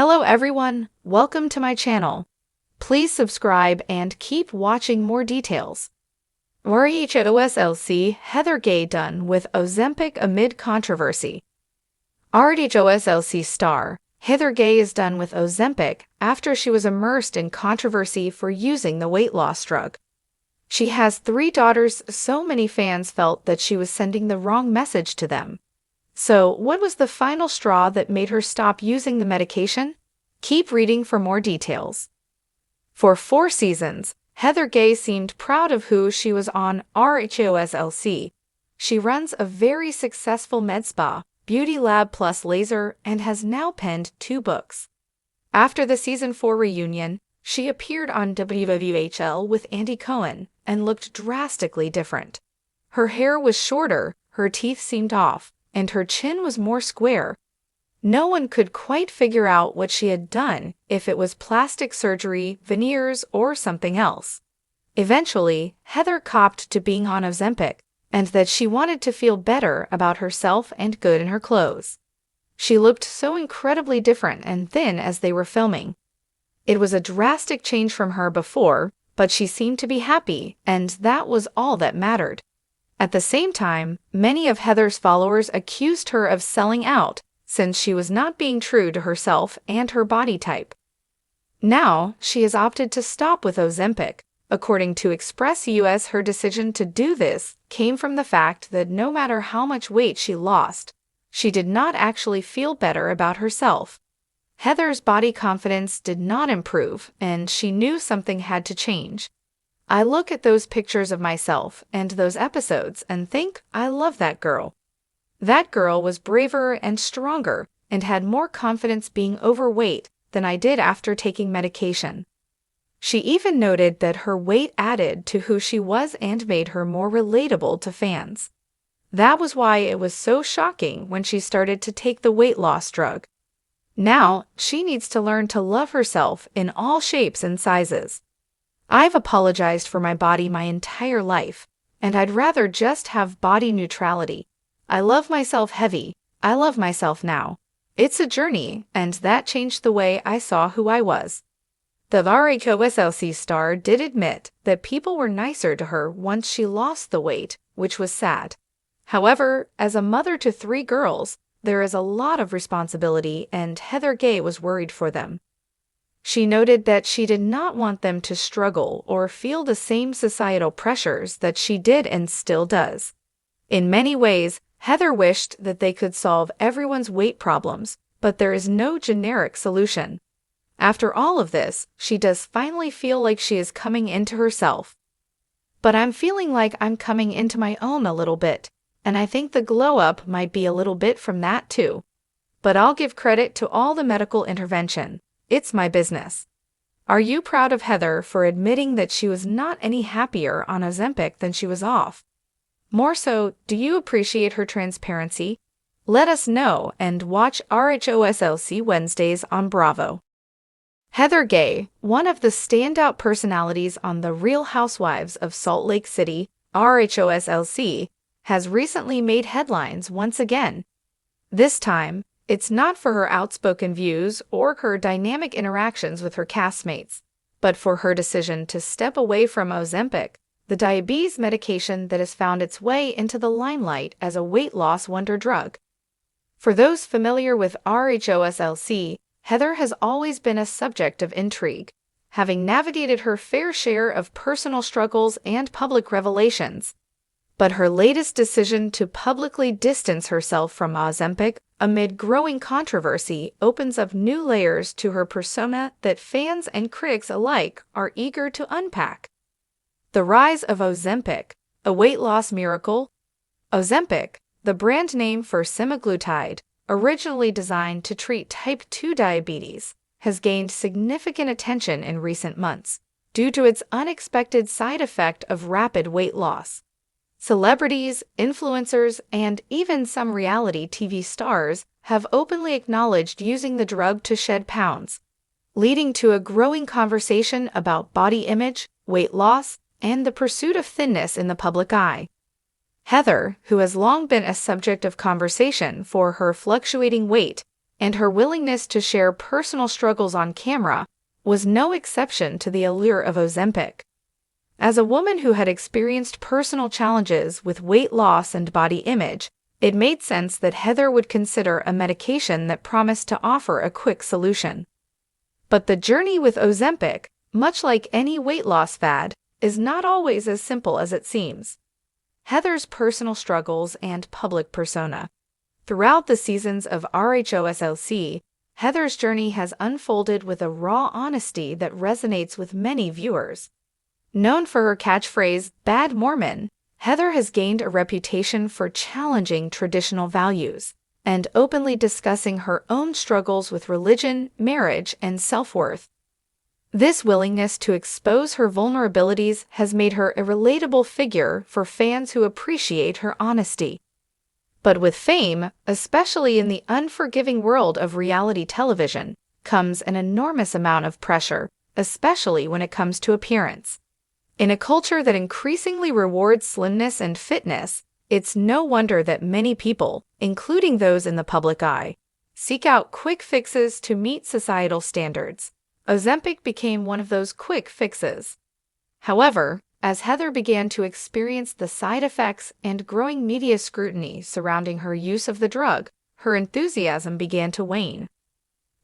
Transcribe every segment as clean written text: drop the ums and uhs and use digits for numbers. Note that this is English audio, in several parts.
Hello everyone, welcome to my channel. Please subscribe and keep watching more details. RHOSLC Heather Gay done with Ozempic amid controversy. RHOSLC star Heather Gay is done with Ozempic after she was immersed in controversy for using the weight loss drug. She has 3 daughters, so many fans felt that she was sending the wrong message to them. So, what was the final straw that made her stop using the medication? Keep reading for more details. For 4 seasons, Heather Gay seemed proud of who she was on RHOSLC. She runs a very successful med spa, Beauty Lab Plus Laser, and has now penned 2 books. After the season 4 reunion, she appeared on WWHL with Andy Cohen and looked drastically different. Her hair was shorter, her teeth seemed off, and her chin was more square. No one could quite figure out what she had done, if it was plastic surgery, veneers, or something else. Eventually, Heather copped to being on Ozempic, and that she wanted to feel better about herself and good in her clothes. She looked so incredibly different and thin as they were filming. It was a drastic change from her before, but she seemed to be happy, and that was all that mattered. At the same time, many of Heather's followers accused her of selling out, since she was not being true to herself and her body type. Now, she has opted to stop with Ozempic. According to Express US, her decision to do this came from the fact that no matter how much weight she lost, she did not actually feel better about herself. Heather's body confidence did not improve, and she knew something had to change. I look at those pictures of myself and those episodes and think, I love that girl. That girl was braver and stronger and had more confidence being overweight than I did after taking medication. She even noted that her weight added to who she was and made her more relatable to fans. That was why it was so shocking when she started to take the weight loss drug. Now, she needs to learn to love herself in all shapes and sizes. I've apologized for my body my entire life, and I'd rather just have body neutrality. I love myself heavy. I love myself now. It's a journey, and that changed the way I saw who I was. The RHOSLC star did admit that people were nicer to her once she lost the weight, which was sad. However, as a mother to 3 girls, there is a lot of responsibility, and Heather Gay was worried for them. She noted that she did not want them to struggle or feel the same societal pressures that she did and still does. In many ways, Heather wished that they could solve everyone's weight problems, but there is no generic solution. After all of this, she does finally feel like she is coming into herself. But I'm feeling like I'm coming into my own a little bit, and I think the glow-up might be a little bit from that too. But I'll give credit to all the medical intervention. It's my business. Are you proud of Heather for admitting that she was not any happier on Ozempic than she was off? More so, do you appreciate her transparency? Let us know and watch RHOSLC Wednesdays on Bravo. Heather Gay, one of the standout personalities on The Real Housewives of Salt Lake City, RHOSLC, has recently made headlines once again. This time, it's not for her outspoken views or her dynamic interactions with her castmates, but for her decision to step away from Ozempic, the diabetes medication that has found its way into the limelight as a weight loss wonder drug. For those familiar with RHOSLC, Heather has always been a subject of intrigue, having navigated her fair share of personal struggles and public revelations. But her latest decision to publicly distance herself from Ozempic amid growing controversy opens up new layers to her persona that fans and critics alike are eager to unpack. The rise of Ozempic, a weight loss miracle. Ozempic, the brand name for semaglutide, originally designed to treat type 2 diabetes, has gained significant attention in recent months due to its unexpected side effect of rapid weight loss. Celebrities, influencers, and even some reality TV stars have openly acknowledged using the drug to shed pounds, leading to a growing conversation about body image, weight loss, and the pursuit of thinness in the public eye. Heather, who has long been a subject of conversation for her fluctuating weight, and her willingness to share personal struggles on camera was no exception to the allure of Ozempic. As a woman who had experienced personal challenges with weight loss and body image, it made sense that Heather would consider a medication that promised to offer a quick solution. But the journey with Ozempic, much like any weight loss fad, is not always as simple as it seems. Heather's personal struggles and public persona. Throughout the seasons of RHOSLC, Heather's journey has unfolded with a raw honesty that resonates with many viewers. Known for her catchphrase, "Bad Mormon," Heather has gained a reputation for challenging traditional values and openly discussing her own struggles with religion, marriage, and self-worth. This willingness to expose her vulnerabilities has made her a relatable figure for fans who appreciate her honesty. But with fame, especially in the unforgiving world of reality television, comes an enormous amount of pressure, especially when it comes to appearance. In a culture that increasingly rewards slimness and fitness, it's no wonder that many people, including those in the public eye, seek out quick fixes to meet societal standards. Ozempic became one of those quick fixes. However, as Heather began to experience the side effects and growing media scrutiny surrounding her use of the drug, her enthusiasm began to wane.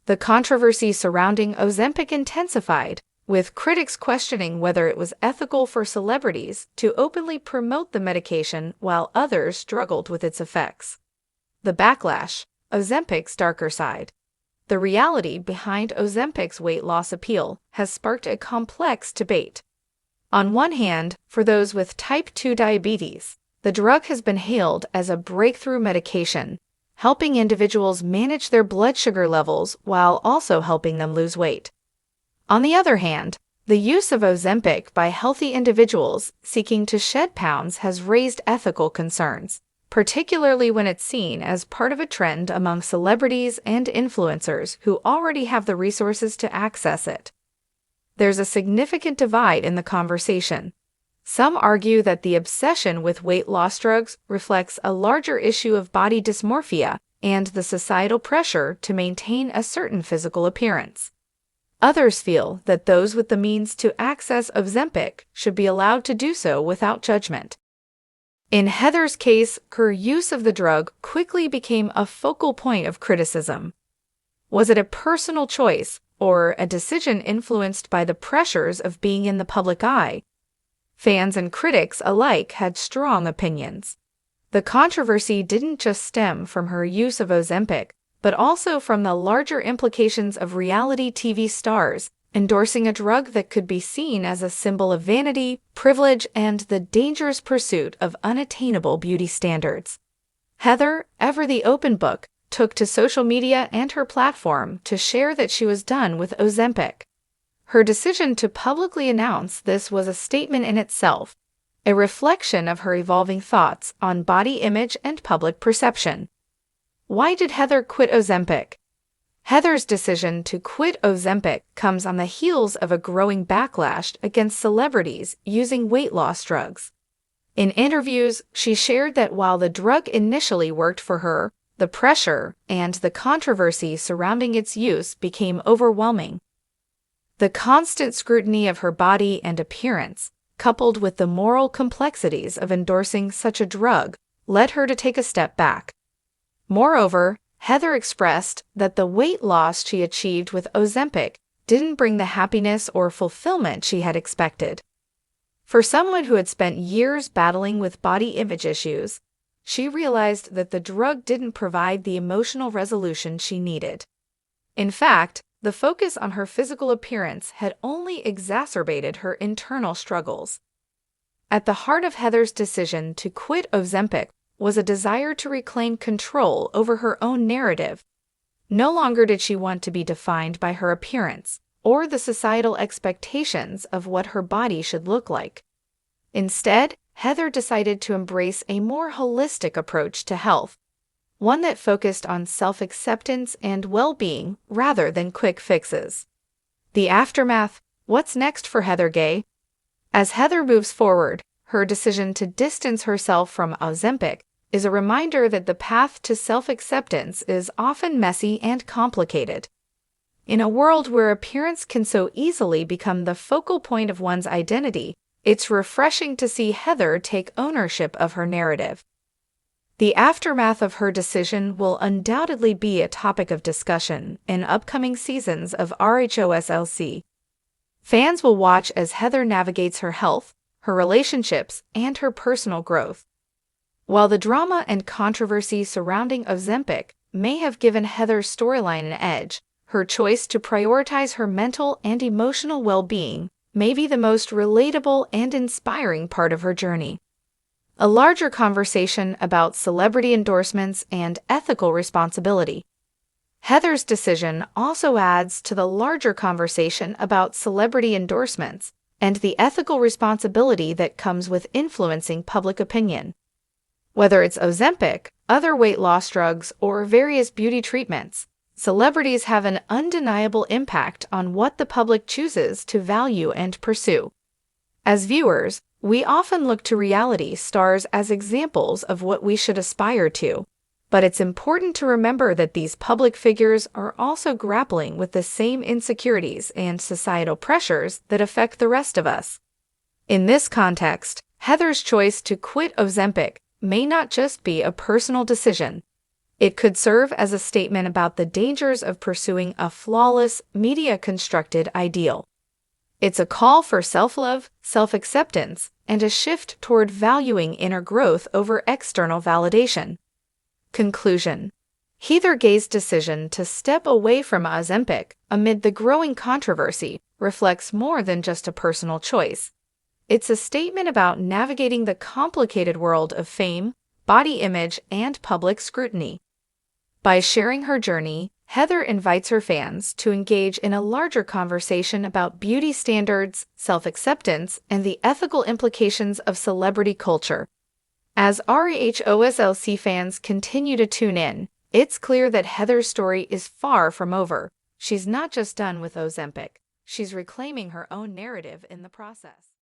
The controversy surrounding Ozempic intensified, with critics questioning whether it was ethical for celebrities to openly promote the medication while others struggled with its effects. The backlash, Ozempic's darker side. The reality behind Ozempic's weight loss appeal has sparked a complex debate. On one hand, for those with type 2 diabetes, the drug has been hailed as a breakthrough medication, helping individuals manage their blood sugar levels while also helping them lose weight. On the other hand, the use of Ozempic by healthy individuals seeking to shed pounds has raised ethical concerns, particularly when it's seen as part of a trend among celebrities and influencers who already have the resources to access it. There's a significant divide in the conversation. Some argue that the obsession with weight loss drugs reflects a larger issue of body dysmorphia and the societal pressure to maintain a certain physical appearance. Others feel that those with the means to access Ozempic should be allowed to do so without judgment. In Heather's case, her use of the drug quickly became a focal point of criticism. Was it a personal choice or a decision influenced by the pressures of being in the public eye? Fans and critics alike had strong opinions. The controversy didn't just stem from her use of Ozempic, but also from the larger implications of reality TV stars endorsing a drug that could be seen as a symbol of vanity, privilege, and the dangerous pursuit of unattainable beauty standards. Heather, ever the open book, took to social media and her platform to share that she was done with Ozempic. Her decision to publicly announce this was a statement in itself, a reflection of her evolving thoughts on body image and public perception. Why did Heather quit Ozempic? Heather's decision to quit Ozempic comes on the heels of a growing backlash against celebrities using weight loss drugs. In interviews, she shared that while the drug initially worked for her, the pressure and the controversy surrounding its use became overwhelming. The constant scrutiny of her body and appearance, coupled with the moral complexities of endorsing such a drug, led her to take a step back. Moreover, Heather expressed that the weight loss she achieved with Ozempic didn't bring the happiness or fulfillment she had expected. For someone who had spent years battling with body image issues, she realized that the drug didn't provide the emotional resolution she needed. In fact, the focus on her physical appearance had only exacerbated her internal struggles. At the heart of Heather's decision to quit Ozempic was a desire to reclaim control over her own narrative. No longer did she want to be defined by her appearance or the societal expectations of what her body should look like. Instead, Heather decided to embrace a more holistic approach to health, one that focused on self-acceptance and well-being rather than quick fixes. The aftermath: what's next for Heather Gay? As Heather moves forward, her decision to distance herself from Ozempic is a reminder that the path to self-acceptance is often messy and complicated. In a world where appearance can so easily become the focal point of one's identity, it's refreshing to see Heather take ownership of her narrative. The aftermath of her decision will undoubtedly be a topic of discussion in upcoming seasons of RHOSLC. Fans will watch as Heather navigates her health, her relationships, and her personal growth. While the drama and controversy surrounding Ozempic may have given Heather's storyline an edge, her choice to prioritize her mental and emotional well-being may be the most relatable and inspiring part of her journey. A larger conversation about celebrity endorsements and ethical responsibility. Heather's decision also adds to the larger conversation about celebrity endorsements and the ethical responsibility that comes with influencing public opinion. Whether it's Ozempic, other weight loss drugs, or various beauty treatments, celebrities have an undeniable impact on what the public chooses to value and pursue. As viewers, we often look to reality stars as examples of what we should aspire to, but it's important to remember that these public figures are also grappling with the same insecurities and societal pressures that affect the rest of us. In this context, Heather's choice to quit Ozempic may not just be a personal decision. It could serve as a statement about the dangers of pursuing a flawless, media-constructed ideal. It's a call for self-love, self-acceptance, and a shift toward valuing inner growth over external validation. Conclusion. Heather Gay's decision to step away from Ozempic amid the growing controversy reflects more than just a personal choice. It's a statement about navigating the complicated world of fame, body image, and public scrutiny. By sharing her journey, Heather invites her fans to engage in a larger conversation about beauty standards, self-acceptance, and the ethical implications of celebrity culture. As RHOSLC fans continue to tune in, it's clear that Heather's story is far from over. She's not just done with Ozempic, she's reclaiming her own narrative in the process.